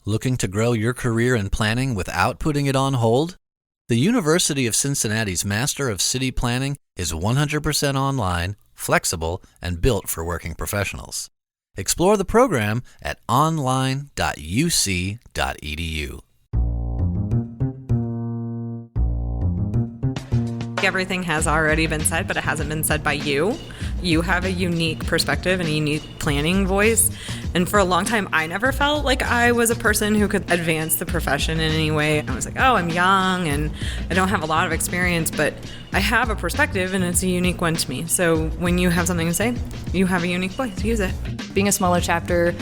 Looking to grow your career in planning without putting it on hold? The University of Cincinnati's Master of City Planning is 100% online, flexible, and built for working professionals. Explore the program at online.uc.edu. Everything has already been said, but it hasn't been said by you. You have a unique perspective and a unique planning voice. And for a long time, I never felt like I was a person who could advance the profession in any way. I was like, oh, I'm young and I don't have a lot of experience, but I have a perspective and it's a unique one to me. So when you have something to say, you have a unique voice. Use it. Being a smaller chapter,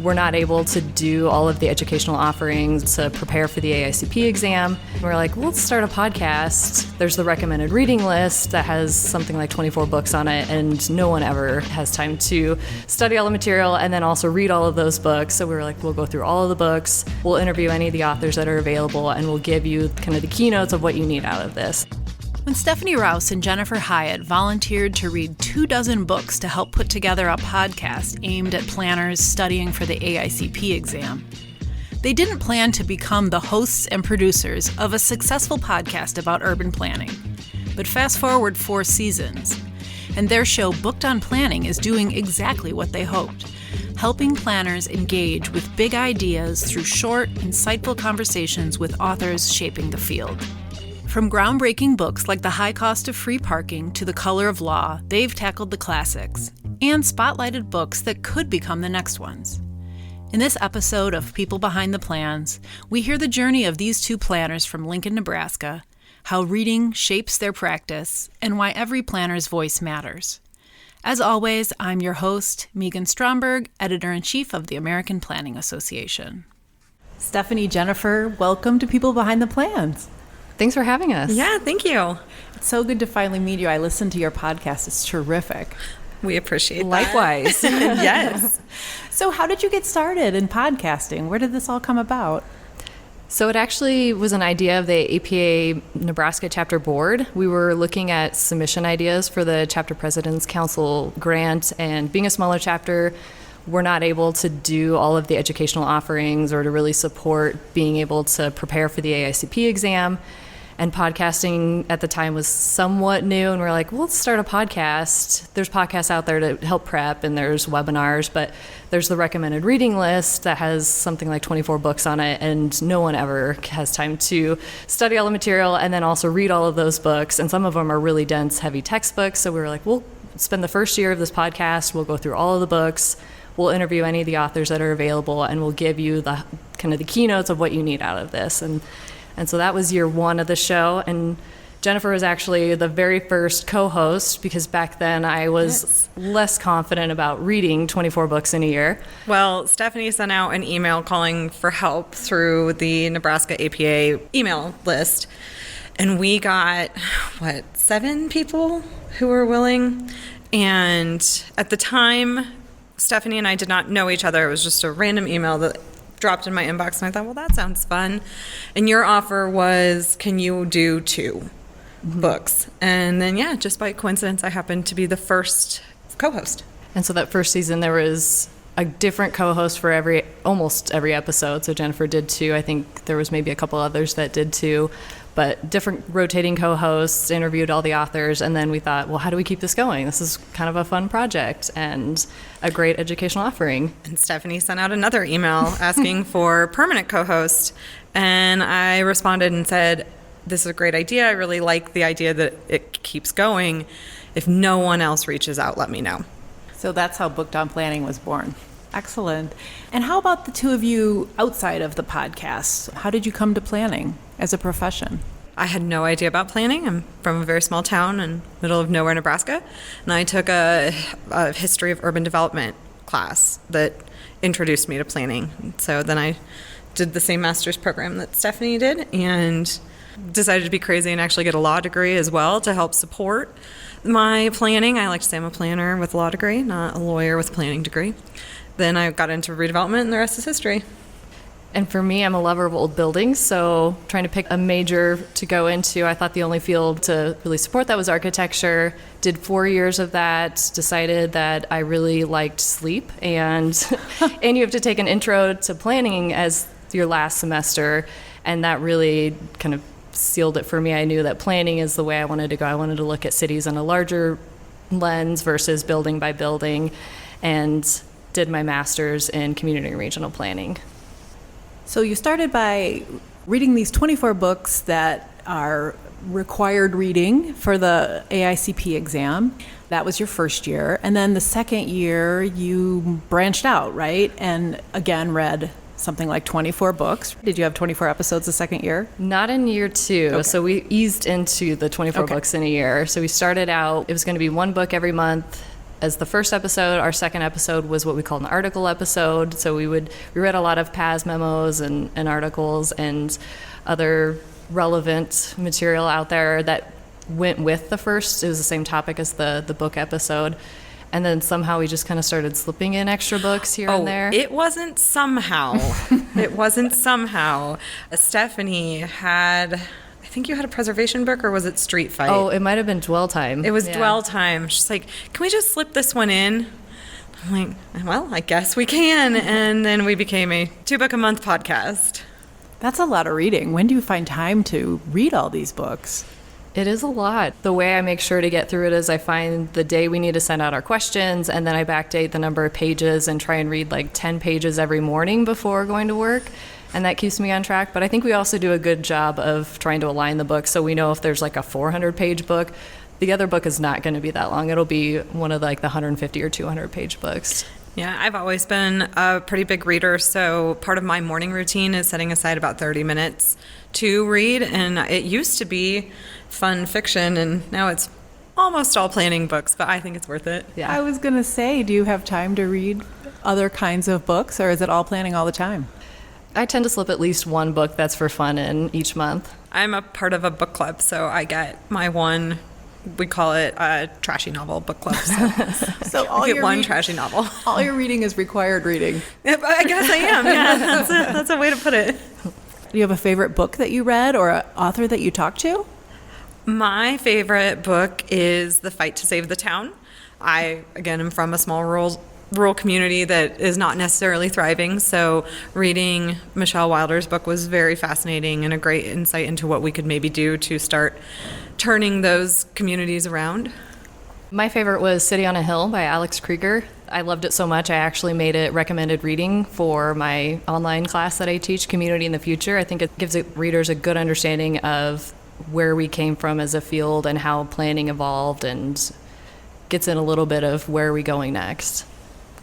we're not able to do all of the educational offerings to prepare for the AICP exam. We're like, well, let's start a podcast. There's the recommended reading list that has something like 24 books on it, and no one ever has time to study all the material and then also read all of those books. So we were like, we'll go through all of the books, we'll interview any of the authors that are available, and we'll give you kind of the keynotes of what you need out of this. When Stephanie Rouse and Jennifer Hiatt volunteered to read 24 books to help put together a podcast aimed at planners studying for the AICP exam, they didn't plan to become the hosts and producers of a successful podcast about urban planning. But fast forward 4 seasons, and their show Booked on Planning is doing exactly what they hoped, helping planners engage with big ideas through short, insightful conversations with authors shaping the field. From groundbreaking books like The High Cost of Free Parking to The Color of Law, they've tackled the classics and spotlighted books that could become the next ones. In this episode of People Behind the Plans, we hear the journey of these 2 planners from Lincoln, Nebraska, how reading shapes their practice, and why every planner's voice matters. As always, I'm your host, Meghan Stromberg, Editor-in-Chief of the American Planning Association. Stephanie, Jennifer, welcome to People Behind the Plans. Thanks for having us. Yeah, thank you. It's so good to finally meet you. I listened to your podcast. It's terrific. We appreciate that. Likewise. Yes. So how did you get started in podcasting? Where did this all come about? So it actually was an idea of the APA Nebraska chapter board. We were looking at submission ideas for the Chapter President's Council grant, and being a smaller chapter, we're not able to do all of the educational offerings or to really support being able to prepare for the AICP exam. And podcasting at the time was somewhat new, and we're like, well, let's start a podcast. There's podcasts out there to help prep, and there's webinars, but there's the recommended reading list that has something like 24 books on it, and no one ever has time to study all the material and then also read all of those books. And some of them are really dense, heavy textbooks. So we were like, we'll spend the first year of this podcast, we'll go through all of the books, we'll interview any of the authors that are available, and we'll give you the kind of the keynotes of what you need out of this. And so that was year 1 of the show. And Jennifer was actually the very first co-host, because back then I was less confident about reading 24 books in a year. Well, Stephanie sent out an email calling for help through the Nebraska APA email list. And we got, 7 people who were willing. And at the time, Stephanie and I did not know each other. It was just a random email that dropped in my inbox, and I thought, well, that sounds fun. And your offer was, can you do 2 books? And then, just by coincidence, I happened to be the first co-host. And so that first season, there was a different co-host for almost every episode. So Jennifer did 2. I think there was maybe a couple others that did 2. But different rotating co-hosts, interviewed all the authors, and then we thought, well, how do we keep this going? This is kind of a fun project and a great educational offering. And Stephanie sent out another email asking for permanent co-host, and I responded and said, this is a great idea. I really like the idea that it keeps going. If no one else reaches out, let me know. So that's how Booked on Planning was born. Excellent. And how about the 2 of you outside of the podcast? How did you come to planning as a profession? I had no idea about planning. I'm from a very small town in middle of nowhere, Nebraska, and I took a history of urban development class that introduced me to planning. So then I did the same master's program that Stephanie did and decided to be crazy and actually get a law degree as well to help support my planning. I like to say I'm a planner with a law degree, not a lawyer with a planning degree. Then I got into redevelopment, and the rest is history. And for me, I'm a lover of old buildings, so trying to pick a major to go into, I thought the only field to really support that was architecture. Did 4 years of that, decided that I really liked sleep, and you have to take an intro to planning as your last semester, and that really kind of sealed it for me. I knew that planning is the way I wanted to go. I wanted to look at cities in a larger lens versus building by building, and did my master's in community and regional planning. So you started by reading these 24 books that are required reading for the AICP exam. That was your first year. And then the second year, you branched out, right? And again, read something like 24 books. Did you have 24 episodes the second year? Not in year 2. Okay. So we eased into the 24 Okay. books in a year. So we started out, it was going to be one book every month as the first episode. Our second episode was what we called an article episode. So we read a lot of PAS memos and articles and other relevant material out there that went with the first. It was the same topic as the book episode. And then somehow we just kind of started slipping in extra books here and there. It wasn't somehow. It wasn't somehow. Stephanie had, I think you had a preservation book, or was it Street Fight? Oh, it might have been Dwell Time. It was Yeah. Dwell Time. She's like, can we just slip this one in? I'm like, well, I guess we can. And then we became a 2-book-a-month podcast. That's a lot of reading. When do you find time to read all these books? It is a lot. The way I make sure to get through it is I find the day we need to send out our questions, and then I backdate the number of pages and try and read like 10 pages every morning before going to work. And that keeps me on track. But I think we also do a good job of trying to align the books, so we know if there's like a 400-page book, the other book is not going to be that long. It'll be one of like the 150 or 200-page books. Yeah, I've always been a pretty big reader, so part of my morning routine is setting aside about 30 minutes to read, and it used to be fun fiction, and now it's almost all planning books, but I think it's worth it. Yeah. I was going to say, do you have time to read other kinds of books, or is it all planning all the time? I tend to slip at least one book that's for fun in each month. I'm a part of a book club, so I get my one, we call it a trashy novel book club. So So I get one trashy novel. all your reading is required reading. I guess I am, yeah. That's a way to put it. Do you have a favorite book that you read or an author that you talked to? My favorite book is The Fight to Save the Town. I, again, am from a small rural community that is not necessarily thriving, so reading Michelle Wilder's book was very fascinating and a great insight into what we could maybe do to start turning those communities around. My favorite was City on a Hill by Alex Krieger. I loved it so much, I actually made it recommended reading for my online class that I teach, Community in the Future. I think it gives readers a good understanding of where we came from as a field and how planning evolved, and gets in a little bit of where are we going next.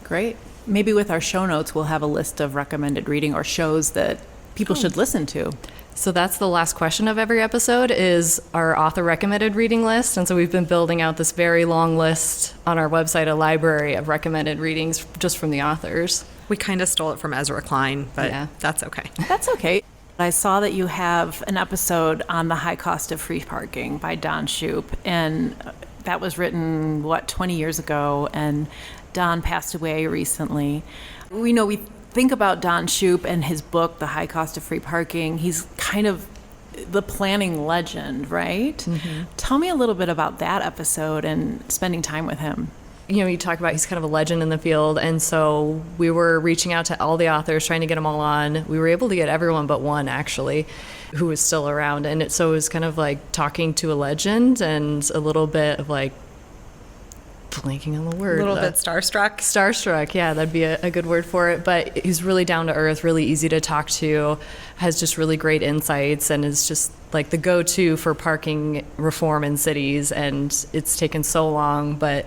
Great. Maybe with our show notes, we'll have a list of recommended reading or shows that people should listen to. So that's the last question of every episode, is our author recommended reading list. And so we've been building out this very long list on our website, a library of recommended readings just from the authors. We kind of stole it from Ezra Klein, but Yeah. that's okay. That's okay. I saw that you have an episode on the high cost of free parking by Don Shoup, and that was written, 20 years ago, and Don passed away recently. We know we think about Don Shoup and his book, The High Cost of Free Parking. He's kind of the planning legend, right? Mm-hmm. Tell me a little bit about that episode and spending time with him. You know, you talk about he's kind of a legend in the field, and so we were reaching out to all the authors, trying to get them all on. We were able to get everyone but one, actually, who was still around, and so it was kind of like talking to a legend and a little bit of like blanking on the word. A little bit starstruck. Starstruck, yeah, that'd be a good word for it. But he's really down to earth, really easy to talk to, has just really great insights, and is just like the go-to for parking reform in cities. And it's taken so long, but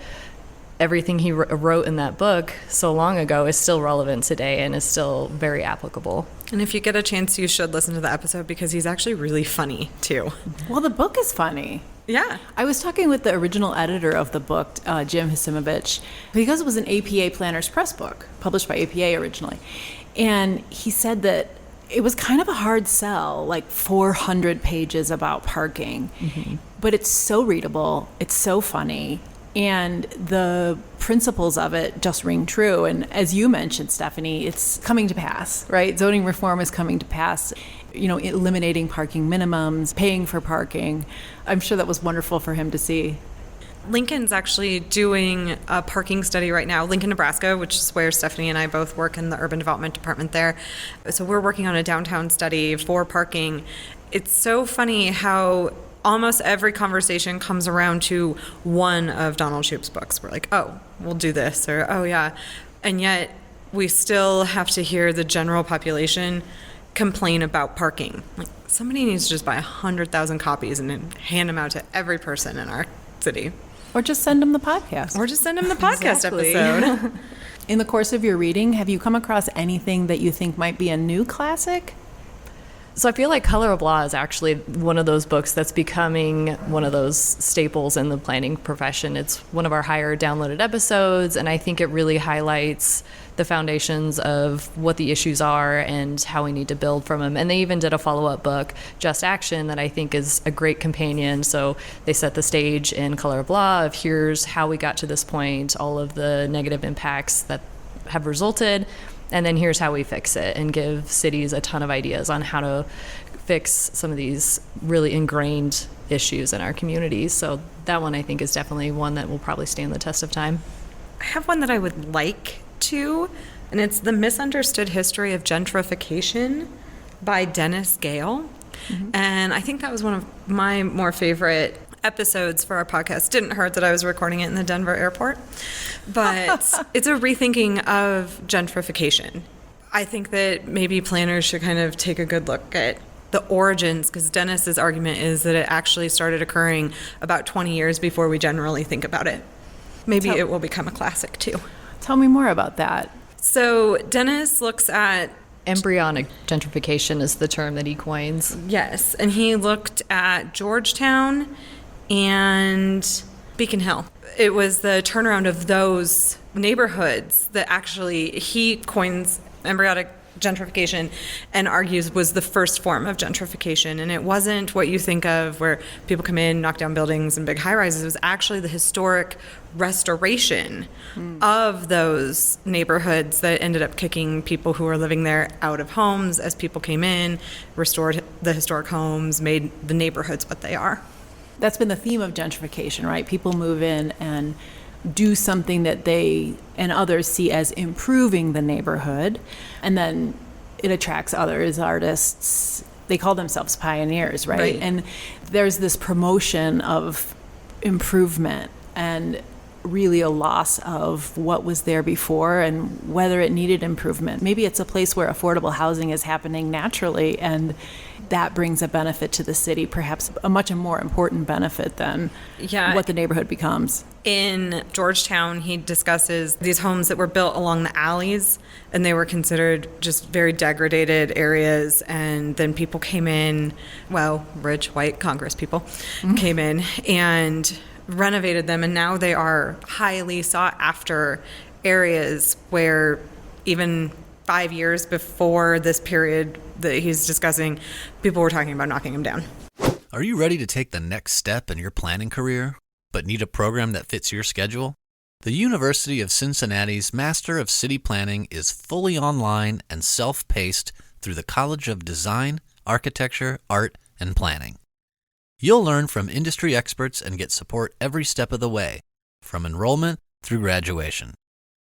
everything he wrote in that book so long ago is still relevant today and is still very applicable. And if you get a chance, you should listen to the episode because he's actually really funny, too. Well, the book is funny. Yeah. I was talking with the original editor of the book, Jim Hasimovich, because it was an APA Planners Press book, published by APA originally. And he said that it was kind of a hard sell, like 400 pages about parking. Mm-hmm. But it's so readable, it's so funny, and the principles of it just ring true. And as you mentioned, Stephanie, it's coming to pass, right? Zoning reform is coming to pass. You know, eliminating parking minimums, paying for parking. I'm sure that was wonderful for him to see. Lincoln's actually doing a parking study right now, Lincoln, Nebraska, which is where Stephanie and I both work in the urban development department there. So we're working on a downtown study for parking. It's so funny how almost every conversation comes around to one of Donald Shoup's books. We're like, oh, we'll do this, or oh yeah. And yet we still have to hear the general population complain about parking. Like, somebody needs to just buy 100,000 copies and then hand them out to every person in our city. Or just send them the podcast. Exactly. Episode. In the course of your reading, have you come across anything that you think might be a new classic? So I feel like Color of Law is actually one of those books that's becoming one of those staples in the planning profession. It's one of our higher downloaded episodes, and I think it really highlights the foundations of what the issues are and how we need to build from them. And they even did a follow-up book, Just Action, that I think is a great companion. So they set the stage in Color of Law of here's how we got to this point, all of the negative impacts that have resulted, and then here's how we fix it, and give cities a ton of ideas on how to fix some of these really ingrained issues in our communities. So that one I think is definitely one that will probably stand the test of time. I have one that I would like to, and it's The Misunderstood History of Gentrification by Dennis Gale. Mm-hmm. And I think that was one of my more favorite episodes for our podcast. Didn't hurt that I was recording it in the Denver airport, but it's a rethinking of gentrification. I think that maybe planners should kind of take a good look at the origins, because Dennis's argument is that it actually started occurring about 20 years before we generally think about it. Maybe it will become a classic too. Tell me more about that. So Dennis looks at embryonic gentrification is the term that he coins. Yes, and he looked at Georgetown and Beacon Hill. It was the turnaround of those neighborhoods that actually he coins embryonic gentrification and argues was the first form of gentrification. And it wasn't what you think of where people come in, knock down buildings and big high-rises. It was actually the historic restoration of those neighborhoods that ended up kicking people who were living there out of homes as people came in, restored the historic homes, made the neighborhoods what they are. That's been the theme of gentrification, right? People move in and do something that they and others see as improving the neighborhood, and then it attracts others, artists. They call themselves pioneers, right? And there's this promotion of improvement and really a loss of what was there before and whether it needed improvement. Maybe it's a place where affordable housing is happening naturally, and that brings a benefit to the city, perhaps a much more important benefit than what the neighborhood becomes. In Georgetown, he discusses these homes that were built along the alleys, and they were considered just very degraded areas. And then people came in, well, rich, white Congress people came in and renovated them, and now they are highly sought after areas where even 5 years before this period that he's discussing, people were talking about knocking them down. Are you ready to take the next step in your planning career, but need a program that fits your schedule? The University of Cincinnati's Master of City Planning is fully online and self-paced through the College of Design, Architecture, Art, and Planning. You'll learn from industry experts and get support every step of the way, from enrollment through graduation.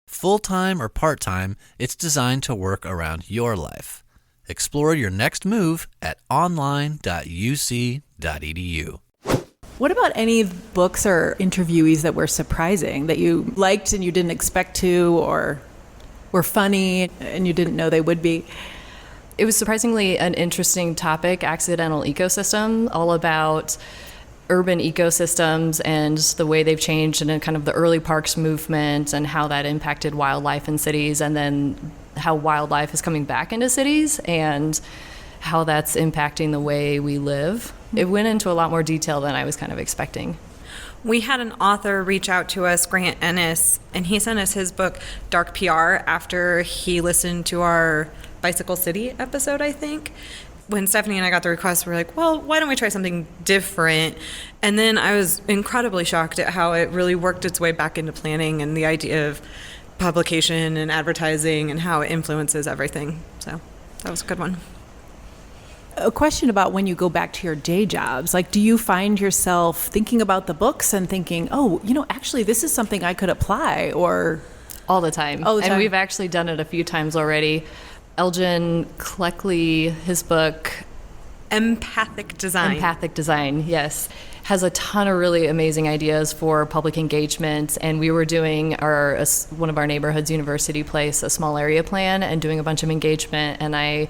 Full-time or part-time, it's designed to work around your life. Explore your next move at online.uc.edu. What about any books or interviewees that were surprising, that you liked and you didn't expect to, or were funny and you didn't know they would be? It was surprisingly an interesting topic, accidental ecosystem, all about urban ecosystems and the way they've changed and kind of the early parks movement and how that impacted wildlife in cities, and then how wildlife is coming back into cities and how that's impacting the way we live. It went into a lot more detail than I was kind of expecting. We had an author reach out to us, Grant Ennis, and he sent us his book, Dark PR, after he listened to our Bicycle City episode, I think. When Stephanie and I got the request, we were like, well, why don't we try something different? And then I was incredibly shocked at how it really worked its way back into planning and the idea of publication and advertising and how it influences everything. So that was a good one. a question about when you go back to your day jobs. Like, do you find yourself thinking about the books and thinking, oh, actually, this is something I could apply, or... All the time. And we've actually done it a few times already. Elgin Cleckley, his book... Empathic Design, yes. Has a ton of really amazing ideas for public engagement, and we were doing one of our neighborhoods, University Place, a small area plan, and doing a bunch of engagement, and I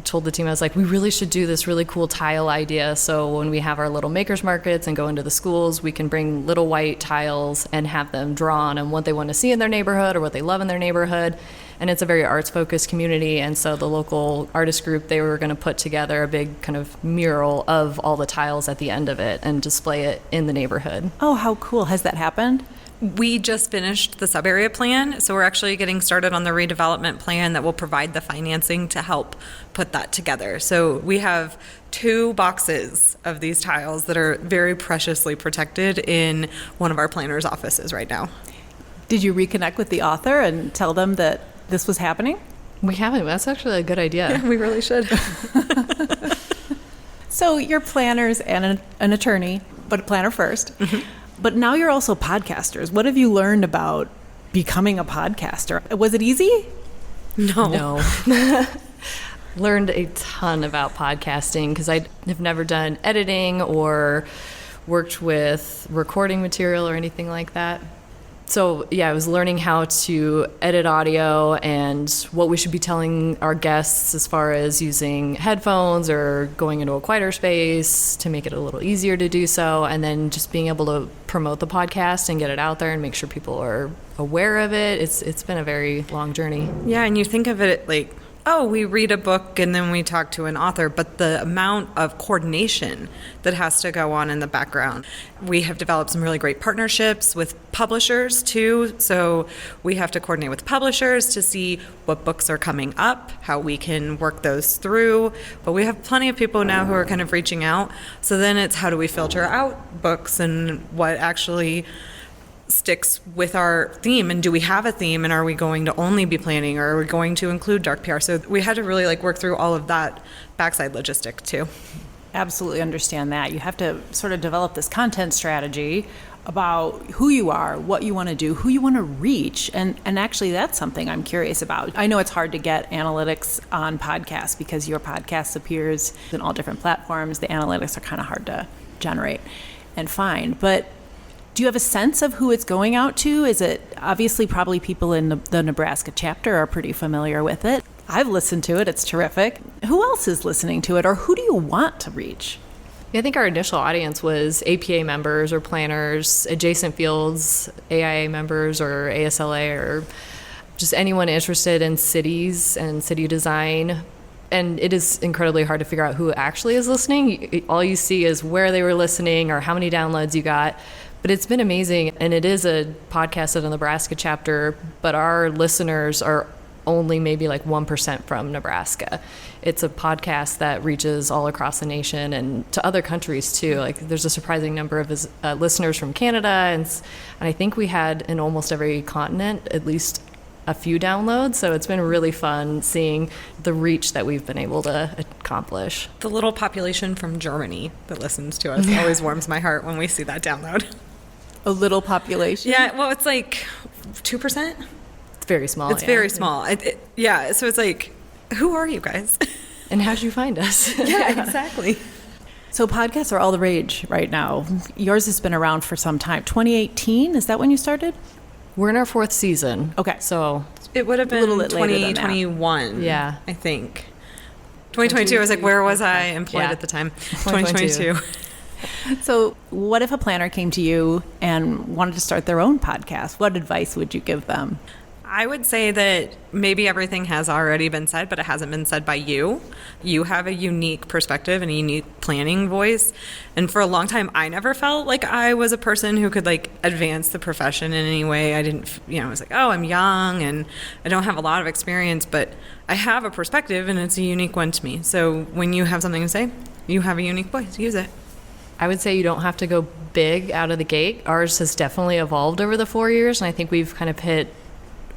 told the team, I was like, we really should do this really cool tile idea, so when we have our little makers markets and go into the schools, we can bring little white tiles and have them drawn on what they want to see in their neighborhood or what they love in their neighborhood. And it's a very arts-focused community, and so the local artist group, they were going to put together a big kind of mural of all the tiles at the end of it and display it in the neighborhood. Oh, how cool. Has that happened? We just finished the sub-area plan, so we're actually getting started on the redevelopment plan that will provide the financing to help put that together. So we have 2 boxes of these tiles that are very preciously protected in one of our planners' offices right now. Did you reconnect with the author and tell them that this was happening? We haven't. That's actually a good idea. Yeah, we really should. So you're planners and an attorney, but a planner first. Mm-hmm. But now you're also podcasters. What have you learned about becoming a podcaster? Was it easy? No. Learned a ton about podcasting because I have never done editing or worked with recording material or anything like that. So, yeah, I was learning how to edit audio and what we should be telling our guests as far as using headphones or going into a quieter space to make it a little easier to do so, and then just being able to promote the podcast and get it out there and make sure people are aware of it. It's been a very long journey. Yeah, and you think of it like, oh, we read a book and then we talk to an author, but the amount of coordination that has to go on in the background. We have developed some really great partnerships with publishers too, so we have to coordinate with publishers to see what books are coming up, how we can work those through, but we have plenty of people now who are kind of reaching out, so then it's how do we filter out books and what actually sticks with our theme, and do we have a theme, and are we going to only be planning, or are we going to include dark PR? So we had to really work through all of that backside logistic too. Absolutely understand that. You have to sort of develop this content strategy about who you are, what you want to do, who you want to reach, and actually that's something I'm curious about. I know it's hard to get analytics on podcasts because your podcast appears in all different platforms. The analytics are kind of hard to generate and find, but do you have a sense of who it's going out to? Is it obviously probably people in the Nebraska chapter are pretty familiar with it. I've listened to it. It's terrific. Who else is listening to it, or who do you want to reach? Yeah, I think our initial audience was APA members or planners, adjacent fields, AIA members or ASLA, or just anyone interested in cities and city design. And it is incredibly hard to figure out who actually is listening. All you see is where they were listening or how many downloads you got. But it's been amazing, and it is a podcast at the Nebraska chapter, but our listeners are only maybe 1% from Nebraska. It's a podcast that reaches all across the nation and to other countries too. There's a surprising number of listeners from Canada, and I think we had in almost every continent at least a few downloads, so it's been really fun seeing the reach that we've been able to accomplish. The little population from Germany that listens to us always warms my heart when we see that download. A little population? Yeah, well, it's 2%. It's very small. It's very small. Yeah, so it's who are you guys? And how'd you find us? Yeah, exactly. So podcasts are all the rage right now. Yours has been around for some time. 2018, is that when you started? We're in our 4th season. Okay. So it would have been 2021, yeah, I think. 2022, I was where was I employed at the time? 2022. So what if a planner came to you and wanted to start their own podcast? What advice would you give them? I would say that maybe everything has already been said, but it hasn't been said by you. You have a unique perspective and a unique planning voice. And for a long time, I never felt like I was a person who could advance the profession in any way. I didn't, I was oh, I'm young and I don't have a lot of experience, but I have a perspective and it's a unique one to me. So when you have something to say, you have a unique voice, use it. I would say you don't have to go big out of the gate. Ours has definitely evolved over the 4 years, and I think we've kind of hit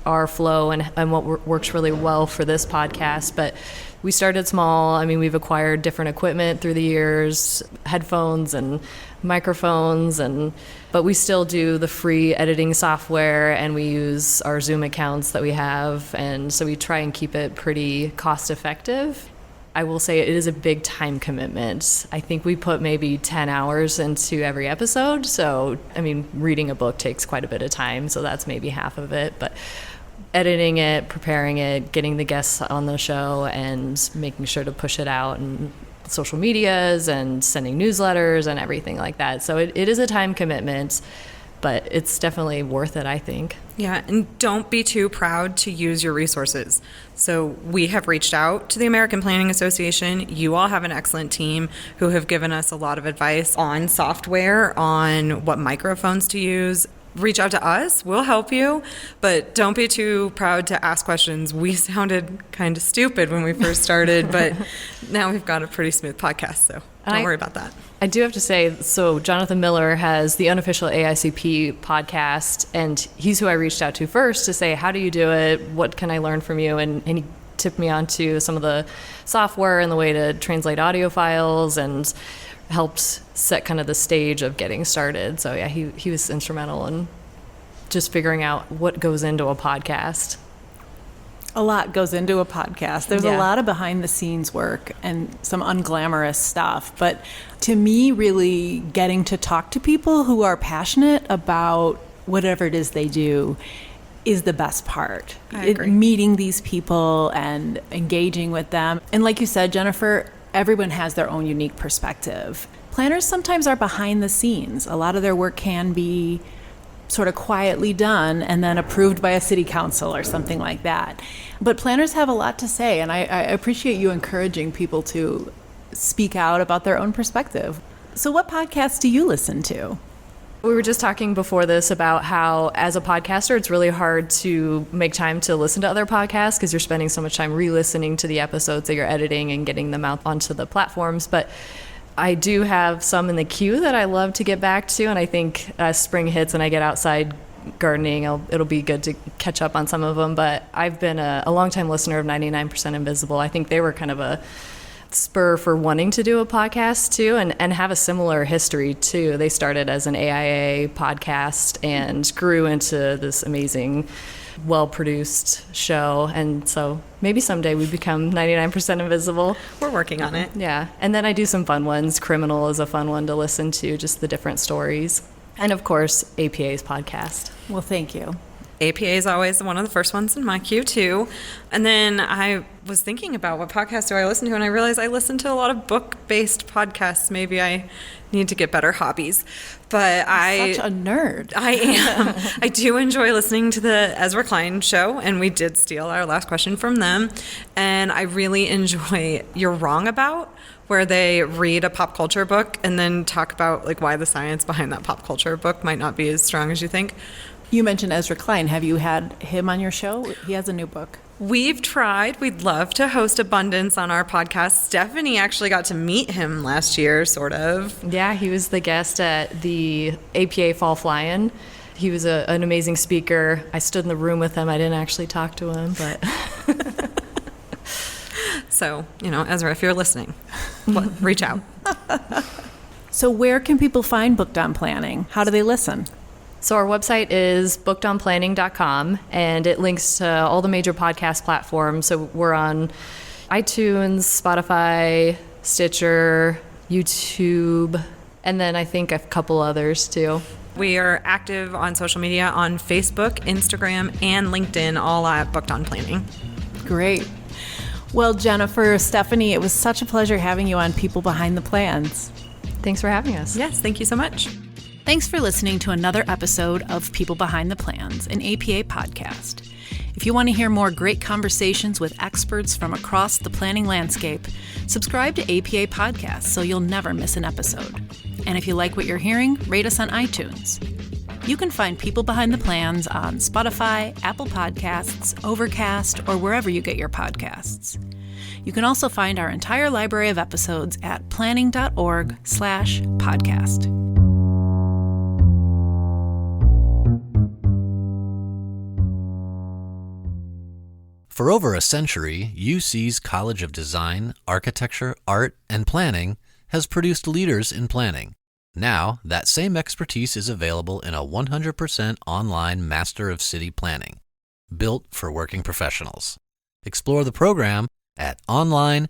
our flow and what works really well for this podcast. But we started small. I mean, we've acquired different equipment through the years, headphones and microphones, but we still do the free editing software, and we use our Zoom accounts that we have, and so we try and keep it pretty cost effective. I will say it is a big time commitment. I think we put maybe 10 hours into every episode. So, I mean, reading a book takes quite a bit of time, so that's maybe half of it. But editing it, preparing it, getting the guests on the show, and making sure to push it out and social medias and sending newsletters and everything like that. So it is a time commitment, but it's definitely worth it, I think. Yeah, and don't be too proud to use your resources. So we have reached out to the American Planning Association. You all have an excellent team who have given us a lot of advice on software, on what microphones to use. Reach out to us, we'll help you, but don't be too proud to ask questions. We sounded kind of stupid when we first started, but now we've got a pretty smooth podcast, so don't worry about that. I do have to say, so Jonathan Miller has the unofficial AICP podcast, and he's who I reached out to first to say, how do you do it? What can I learn from you? And he tipped me onto some of the software and the way to translate audio files, and helped set kind of the stage of getting started. So yeah, he was instrumental in just figuring out what goes into a podcast. A lot goes into a podcast. There's a lot of behind the scenes work and some unglamorous stuff. But to me, really getting to talk to people who are passionate about whatever it is they do is the best part. I agree. Meeting these people and engaging with them. And like you said, Jennifer, everyone has their own unique perspective. Planners sometimes are behind the scenes. A lot of their work can be sort of quietly done and then approved by a city council or something like that. But planners have a lot to say, and I appreciate you encouraging people to speak out about their own perspective. So what podcasts do you listen to? We were just talking before this about how, as a podcaster, it's really hard to make time to listen to other podcasts because you're spending so much time re-listening to the episodes that you're editing and getting them out onto the platforms. But I do have some in the queue that I love to get back to, and I think as spring hits and I get outside gardening, it'll be good to catch up on some of them. But I've been a longtime listener of 99% Invisible. I think they were kind of a spur for wanting to do a podcast too, and have a similar history too. They started as an AIA podcast and grew into this amazing, well-produced show, and so maybe someday we become 99% Invisible. We're working on it. Yeah, and then I do some fun ones. Criminal is a fun one to listen to, just the different stories. And of course, APA's podcast. Well, thank you. APA is always one of the first ones in my queue, too. And then I was thinking about what podcast do I listen to, and I realized I listen to a lot of book-based podcasts. Maybe I need to get better hobbies. But Such a nerd. I am. I do enjoy listening to the Ezra Klein show, and we did steal our last question from them. And I really enjoy You're Wrong About, where they read a pop culture book and then talk about like why the science behind that pop culture book might not be as strong as you think. You mentioned Ezra Klein. Have you had him on your show? He has a new book. We've tried. We'd love to host Abundance on our podcast. Stephanie actually got to meet him last year, sort of. Yeah, he was the guest at the APA Fall Fly-In. He was an amazing speaker. I stood in the room with him. I didn't actually talk to him, but... So, Ezra, if you're listening, reach out. So where can people find Booked on Planning? How do they listen? So our website is bookedonplanning.com, and it links to all the major podcast platforms. So we're on iTunes, Spotify, Stitcher, YouTube, and then I think a couple others too. We are active on social media on Facebook, Instagram, and LinkedIn, all at Booked on Planning. Great. Well, Jennifer, Stephanie, it was such a pleasure having you on People Behind the Plans. Thanks for having us. Yes, thank you so much. Thanks for listening to another episode of People Behind the Plans, an APA podcast. If you want to hear more great conversations with experts from across the planning landscape, subscribe to APA Podcasts so you'll never miss an episode. And if you like what you're hearing, rate us on iTunes. You can find People Behind the Plans on Spotify, Apple Podcasts, Overcast, or wherever you get your podcasts. You can also find our entire library of episodes at planning.org/podcast. For over a century, UC's College of Design, Architecture, Art, and Planning has produced leaders in planning. Now, that same expertise is available in a 100% online Master of City Planning, built for working professionals. Explore the program at online.uc.edu.